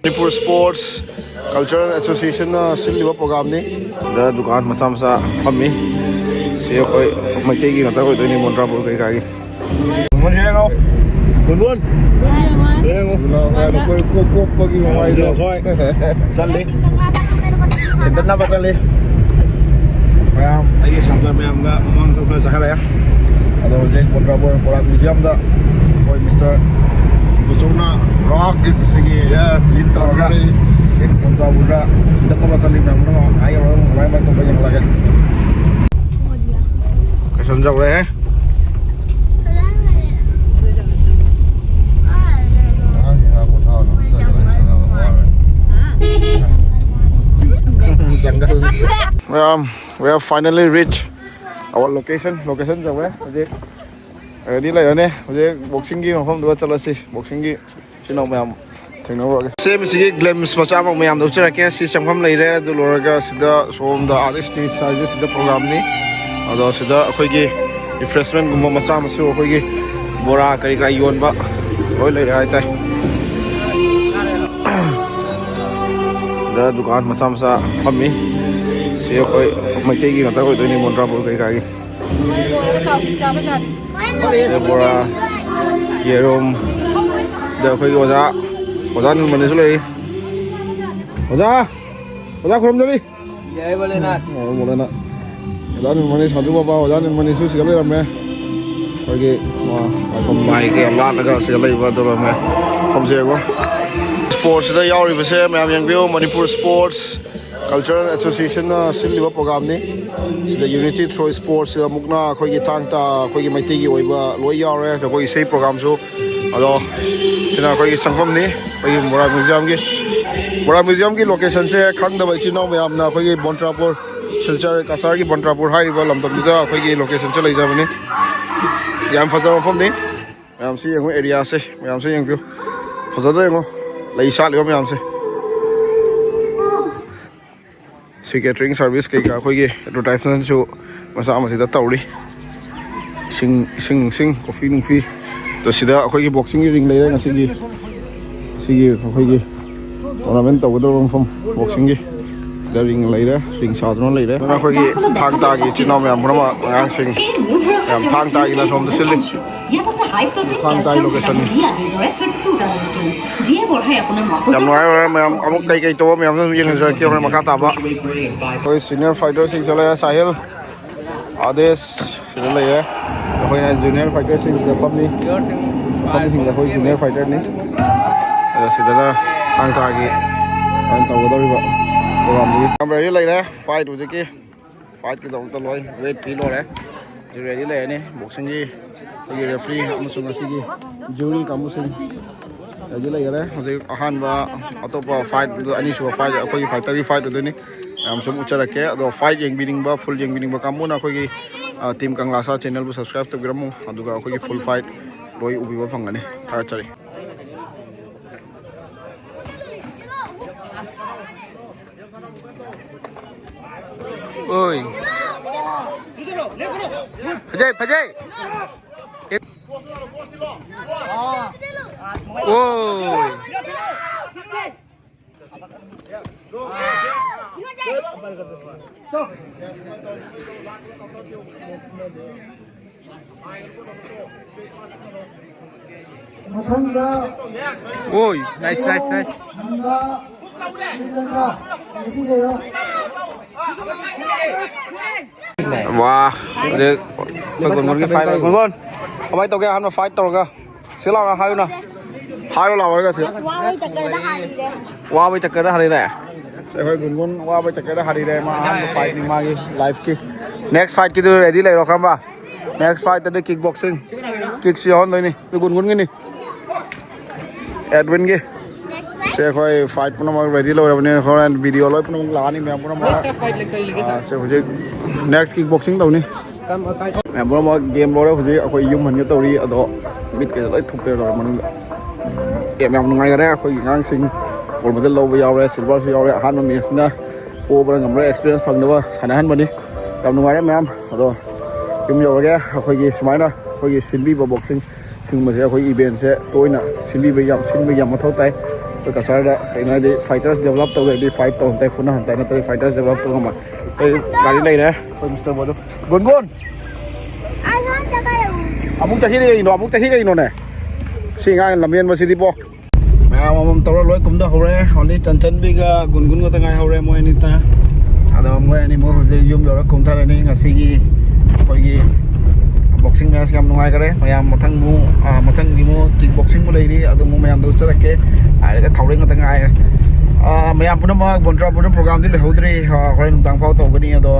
Bantrapur Sports Cultural Association Silva program ni da dukaan masa kami siya koi Meetei gi ngata koi doni Bantrapur kai kai mun he ngau bun he ngau koi kok pagi mai do koi chal le tendan na chal le mayam ai sampai mayam ga mamang to sakala ya ado je Bantrapur Barak museum da koi Mr. Busona rock is sigi ya lintarga Bantrapur da tidak apa saling mayam no ayo mai mai to yang lagi kesan jauh le we have finally reached our location jauh le jadi đi lại rồi nè, bây boxing gi không được chalo si, boxing gi xin ông mày thành nó rồi. Xem si glimpse mà sao mày đâu chơi cái si chẳng không lấy ra, đồ rồi cái si đó som đó artist stage size si đó program ni, đó si đó khơi gi refreshment gum mà sao mà siêu khơi gi bora cái yon ba, rồi lấy ra tay. Đó dukaan mà sao kami siêu khơi Meetei gi ngata khơi doni Bantrapur cái. Bora yerum da khoi oja nun mani sule oja khom jali jai bolenat bolenat oja nun mani sadhu baba oja nun mani su sigale ramme khoi ge wa khom mai ge la laga sigale ba do ramme khom je go sports da yauri base ma yang bio Manipur Sports Cultural Association Silva program ni the Unity Throw Sports mukna khoi gi thang ta khoi gi Meetei gi oiba loi yaw re so khoi sei program so ado sina khoi gi sangkhom ni khoi gi Barak museum gi location se khang da bai chi no mayam na khoi gi Bantrapur Silchar Kasar gi Bantrapur hai ba lam tam da khoi gi location che lai ja bani yam fajar phom ni mayam si yang area se mayam se yang view fajar da ngo lai sa le mayam se catering service cái khoi gi advertisement chu masa ma sida tawri sing coffee nung fi to sida khoi gi boxing ring lai na sigi khoi gi tournament taw do from boxing gi da ring lai ra ring sa don lai ra na khoi gi thang ta gi chino ma brama ang sing am thang ta gi na som da silli thang ta location jam nói mà ông cây to mà ông yên rồi kêu mà cá ba tôi senior fighter sinh ra Sahil Ades sinh ra đây hồi này junior fighter sinh ra Pam sinh ra hồi junior fighter này rồi sinh ra thang ta cái anh tàu có đâu vậy làm gì làm ready lại đấy fight rồi chứ fight cái đồng tao lôi weight kilo đấy ready lại này boxing gì cái referee ông sung cái gì jury kamu sung jadi lagi ada masih ahan ba atau fight ani sudah fight aku lagi fighter fight itu ni semua cara ke atau fight yang bidding ba full yang bidding ba kamu nak aku lagi tim Kang Lasa channel bu subscribe tu kiramu aduga aku lagi full fight doi ubi ba panggane tak cari oi Pajai ôi ôi nice wow được còn cái fight này còn ông ấy tao cái hắn mà fight tao cái xíu nào hai nào là cái xíu wow bây giờ hari này sẽ phải gun wow bây giờ hari này mà hắn mà fight đi mà live ki next fight kita ready lại rồi không ba next fight tadi kickboxing kick sion đây này gun cái này Edwin ki sẽ phải fight pun mà ready rồi này còn video rồi pun là này mẹ pun mà sẽ phải next kickboxing đâu này mẹ bro mà game rồi thì tôi dùng mình cái tàu đi ở đó biết cái lấy thuộc rồi mà em ngay cái đấy tôi ngang sinh còn một cái lâu bây giờ rồi silver bây giờ hắn mà mình xin ô bây giờ người experience phần nữa khả năng hắn mình đi cầm ngay đấy mẹ em rồi dùng nhiều cái tôi gì smart đó ꯑꯩꯈꯣꯏꯒꯤ ꯁꯤꯟꯕꯤꯕ boxing ꯁꯤꯒꯨꯝꯕꯁꯦ ꯑꯩꯈꯣꯏ ꯏꯚꯦꯟꯁꯦ ꯇꯣꯏꯅ ꯁꯤꯟꯕ ꯌꯥꯝ ꯃꯊꯧ ꯇꯥꯏ ꯑꯩꯈꯣꯏ ꯀꯁꯥꯔꯗ ꯀꯩꯅꯣ ꯍꯥꯏꯗꯤ ꯐꯥꯏꯇꯔꯁ ꯗꯦꯕꯂꯞ ꯇꯧꯔꯗꯤ ꯐꯥꯏꯠ ꯇꯧ ꯇꯥꯏ ꯐꯨꯅ ꯍꯟꯇꯥꯏ ꯅꯠꯇ꯭ꯔꯗꯤ ꯐꯥꯏꯇꯔꯁ ꯗꯦꯕꯂꯞ ꯇꯧ ꯉꯝꯃꯣꯏ ꯑꯩꯈꯣꯏ ꯒꯥꯔꯤ ꯂꯩꯔꯦ ꯑꯩꯈꯣꯏ ꯃꯤꯁꯇꯔ ꯕꯣꯗꯣ ꯒꯨꯟ ꯑꯃꯨꯛ ꯆꯍꯤ ꯀꯩꯅꯣꯅꯦ ꯁꯤ ꯉꯥꯡ ꯂꯝꯍꯦꯟꯕꯁꯤꯗꯤꯕꯣ ꯃꯌꯥꯝ ꯑꯃꯃꯝ ꯇꯧꯔ ꯂꯣꯏ ꯀꯨꯝꯊꯍꯧꯔꯦ ꯑꯣꯟꯂꯤ ꯆꯟꯆꯟꯕꯤꯒ ꯒꯨꯟꯒꯨꯟ ꯈꯛꯇ ꯉꯥꯏꯍꯧꯔꯦ ꯃꯣꯏ ꯑꯅꯤꯇ ꯑꯗꯣ ꯃꯣꯏ ꯑꯅꯤꯃꯛ ꯍꯧꯖꯤꯛ ꯌꯨꯝ ꯌꯧꯔ ꯀꯨꯝꯊꯔꯅꯤ ꯉꯁꯤꯒꯤ ꯑꯩꯈꯣꯏꯒꯤ ꯕꯣꯛꯁꯤꯡ ꯃꯦꯠꯆ ꯌꯥꯝ ꯅꯨꯡꯉꯥꯏꯈꯔꯦ ꯃꯌꯥꯝ ꯃꯊꯪꯒꯤ ꯀꯤꯛ ꯕꯣꯛꯁꯤꯡꯕꯨ ꯂꯩꯔꯤ ꯑꯗꯨ ꯃꯌꯥꯝꯗ ꯎꯠꯆꯔꯛꯀꯦ ꯍꯥꯏꯔꯒ ꯊꯧꯔꯦꯡ ꯉꯥꯛꯇ ꯉꯥꯏꯔꯦ ꯃꯌꯥꯝ ꯄꯨꯝꯅꯃꯛ ꯕꯣꯟꯇ꯭ꯔꯥꯄꯨꯔꯗ ꯄ꯭ꯔꯣꯒ꯭ꯔꯥꯝꯗꯤ ꯂꯩꯍꯧꯗ꯭ꯔꯤ ꯍꯣꯔꯦꯟ ꯅꯨꯡꯗꯥꯡ ꯐꯥꯎ ꯇꯧꯒꯅꯤ ꯑꯗꯣ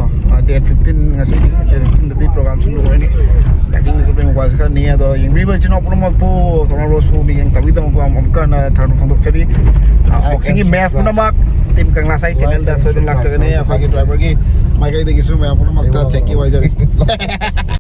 ꯗꯦꯠ 15 ꯉꯁꯤ ꯗꯦꯠ 15ꯗꯗꯤ ꯄ꯭ꯔꯣꯒ꯭ꯔꯥꯝꯁꯨ ꯂꯣꯏꯔꯅꯤ ꯇꯥꯏꯃꯤꯡꯁꯨ ꯃꯣꯕꯥꯏꯜꯁꯨ ꯈꯔ ꯅꯤ ꯑꯗꯣ ꯌꯦꯡꯕꯤꯕ ꯏꯆꯤꯟ ꯏꯅꯥꯎ ꯄꯨꯝꯅꯃꯛꯄꯨ ꯊꯧꯔꯝ ꯔꯣꯁꯄꯨ ꯃꯤꯠꯌꯦꯡ ꯇꯥꯕꯤꯗꯃꯛ ꯑꯃꯨꯛꯀ ꯍꯟꯅ ꯊꯥꯒꯠꯄ ꯐꯣꯡꯗꯣꯛꯆꯔꯤ ꯕꯣꯛꯁꯤꯡꯒꯤ ꯃꯦꯠꯆ ꯄꯨꯝꯅꯃꯛ ꯇꯤꯝ ꯀꯪꯂꯥꯁꯥꯏ ꯆꯦꯅꯦꯜꯗ ꯁꯣꯏꯗꯅ ꯂꯥꯛꯆꯒꯅꯤ ꯑꯩꯈꯣꯏꯒꯤ ꯗ꯭राꯏꯚꯔꯒꯤ ꯃꯥꯏꯀꯩꯗꯒꯤꯁꯨ ꯃꯌꯥꯝ ꯄꯨꯝꯅꯃꯛꯇ ꯊꯦꯡꯛ ꯌꯨ ꯍꯥꯏꯖꯔꯤ